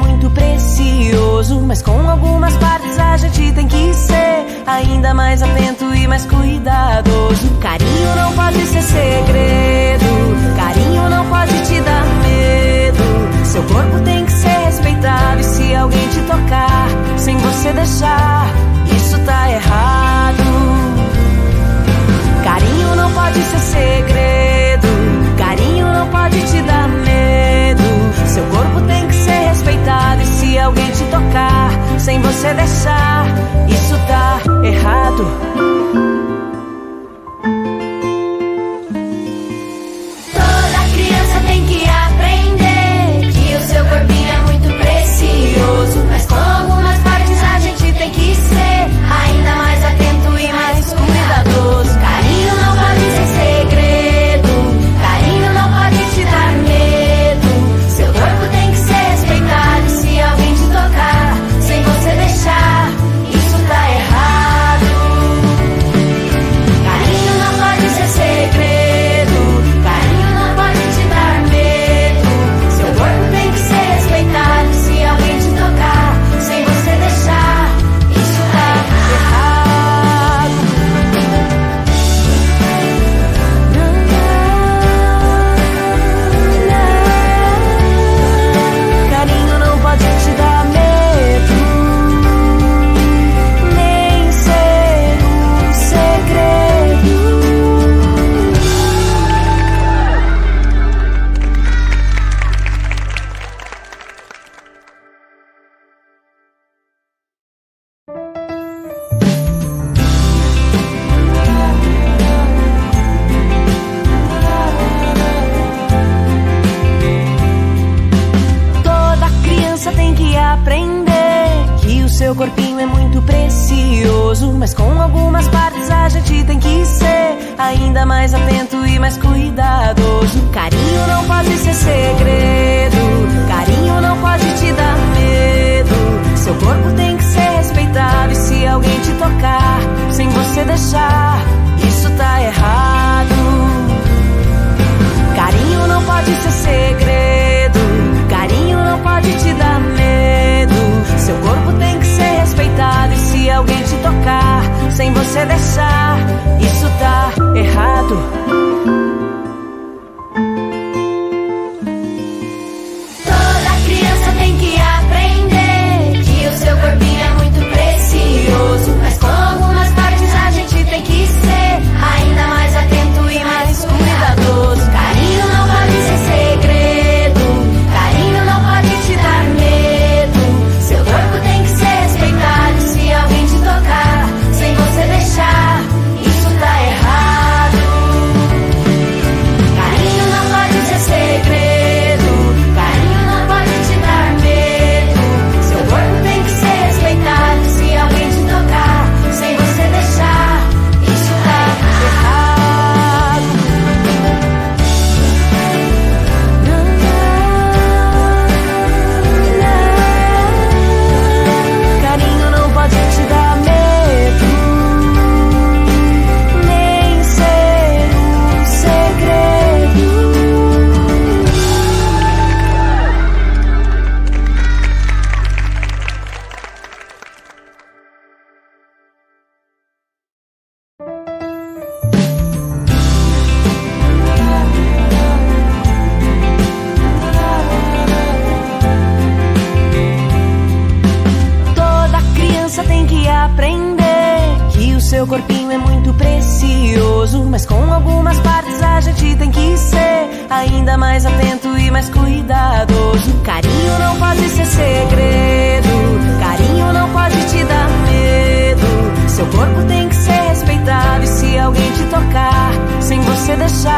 muito precioso, mas com algumas partes a gente tem que ser ainda mais atento e mais cuidadoso. Carinho não pode ser segredo, carinho não pode te dar medo. Seu corpo tem que ser respeitado, e se alguém te tocar sem você deixar, isso tá errado. Carinho não pode ser segredo, carinho não pode te dar medo. Seu corpo tem que ser respeitado, e se alguém te tocar sem você deixar, isso tá errado. Toda criança tem que aprender que o seu corpinho é muito precioso, mas com algumas partes a gente tem que ser ainda mais atento e mais cuidadoso. Carinho não pode ser segredo, carinho não pode te dar medo. Seu corpo tem que ser respeitado, e se alguém te tocar sem você deixar, isso tá errado. Carinho não pode ser segredo, carinho não pode te dar medo. Seu corpo tem que ser respeitado, e se alguém te tocar sem você deixar, isso tá errado. Carinho não pode te dar medo, nem ser um segredo. Toda criança tem que aprender que o seu corpinho é muito precioso, mas com algumas partes a gente tem que ser ainda mais atento e mais cuidadoso. Carinho não pode ser segredo, carinho não pode te dar medo. Seu corpo tem que ser respeitado, e se alguém te tocar sem você deixar, isso tá errado. Carinho não pode ser segredo, carinho não pode te dar medo. Seu corpo tem que ser respeitado, e se alguém te tocar sem você deixar, isso tá errado. Toda criança tem que aprender que o seu corpinho é muito precioso, mas com algumas partes a gente tem que ser ainda mais atento e mais cuidadoso. Carinho não pode ser segredo, carinho não pode te dar medo. Seu corpo tem que ser respeitado, e se alguém te tocar sem você deixar, isso tá errado. Carinho não pode ser segredo, carinho não pode te dar medo. Seu corpo tem que ser respeitado, e se alguém te tocar sem você deixar, isso tá errado. Carinho não pode te dar medo, nem ser um segredo. Toda criança tem que aprender que o seu corpinho é muito precioso, mas com algumas partes a gente tem que ser ainda mais atento e mais cuidadoso. Carinho não pode ser segredo, carinho não pode te dar medo. Seu corpo tem que ser respeitado, e se alguém te tocar sem você deixar,